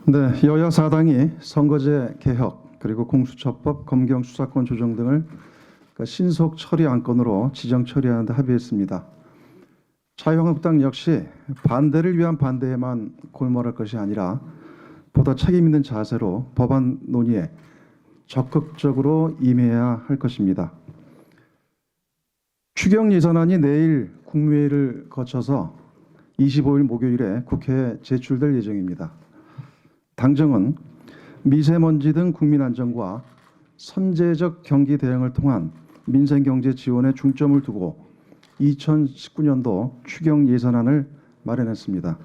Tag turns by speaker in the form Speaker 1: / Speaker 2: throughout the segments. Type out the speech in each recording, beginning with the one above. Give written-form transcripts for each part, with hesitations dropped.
Speaker 1: 네, 여야 4당이 선거제 개혁 그리고 공수처법, 검경 수사권 조정 등을 신속 처리 안건으로 지정 처리하는 데 합의했습니다. 자유한국당 역시 반대를 위한 반대에만 골몰할 것이 아니라 보다 책임 있는 자세로 법안 논의에 적극적으로 임해야 할 것입니다. 추경 예산안이 내일 국무회의를 거쳐서 25일 목요일에 국회에 제출될 예정입니다. 당정은 미세먼지 등 국민 안전과 선제적 경기 대응을 통한 민생경제 지원에 중점을 두고 2019년도 추경 예산안을 마련했습니다.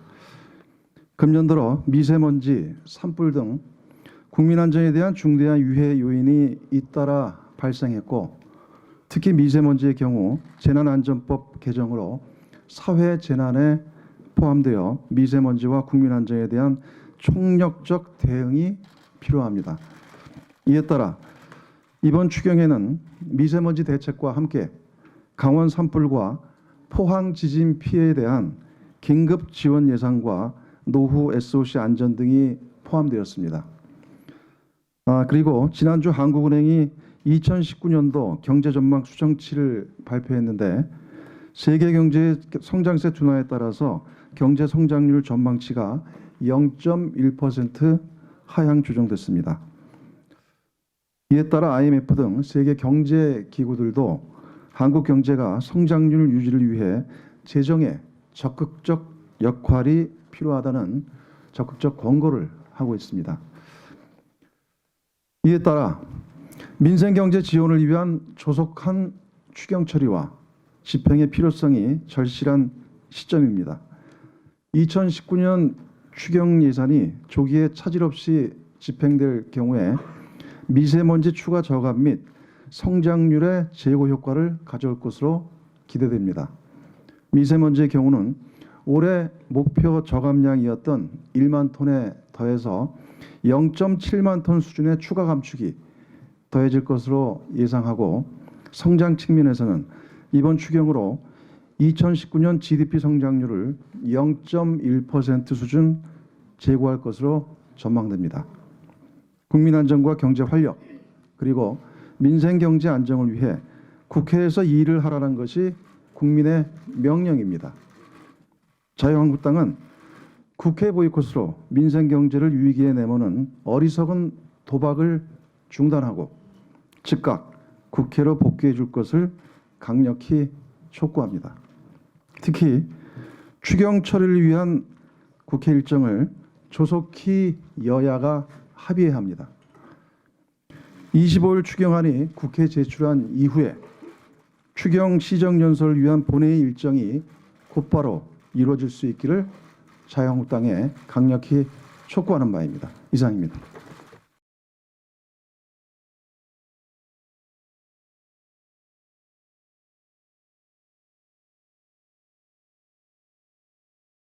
Speaker 1: 금년 들어 미세먼지, 산불 등 국민 안전에 대한 중대한 유해 요인이 잇따라 발생했고, 특히 미세먼지의 경우 재난안전법 개정으로 사회 재난에 포함되어 미세먼지와 국민 안전에 대한 총력적 대응이 필요합니다. 이에 따라 이번 추경에는 미세먼지 대책과 함께 강원 산불과 포항 지진 피해에 대한 긴급 지원 예산과 노후 SOC 안전 등이 포함되었습니다. 그리고 지난주 한국은행이 2019년도 경제전망 수정치를 발표했는데 세계 경제 성장세 둔화에 따라서 경제 성장률 전망치가 0.1% 하향 조정됐습니다. 이에 따라 IMF 등 세계 경제 기구들도 한국 경제가 성장률 유지를 위해 재정에 적극적 역할이 필요하다는 적극적 권고를 하고 있습니다. 이에 따라 민생경제 지원을 위한 조속한 추경 처리와 집행의 필요성이 절실한 시점입니다. 2019년 추경 예산이 조기에 차질 없이 집행될 경우에 미세먼지 추가 저감 및 성장률의 제고 효과를 가져올 것으로 기대됩니다. 미세먼지의 경우는 올해 목표 저감량이었던 1만 톤에 더해서 0.7만 톤 수준의 추가 감축이 더해질 것으로 예상하고, 성장 측면에서는 이번 추경으로 2019년 GDP 성장률을 0.1% 수준 제고할 것으로 전망됩니다. 국민 안전과 경제 활력 그리고 민생 경제 안정을 위해 국회에서 일을 하라는 것이 국민의 명령입니다. 자유한국당은 국회 보이콧으로 민생 경제를 위기에 내모는 어리석은 도박을 중단하고 즉각 국회로 복귀해 줄 것을 강력히 촉구합니다. 특히 추경 처리를 위한 국회 일정을 조속히 여야가 합의해야 합니다. 25일 추경안이 국회에 제출한 이후에 추경 시정연설을 위한 본회의 일정이 곧바로 이루어질 수 있기를 자유한국당에 강력히 촉구하는 바입니다. 이상입니다.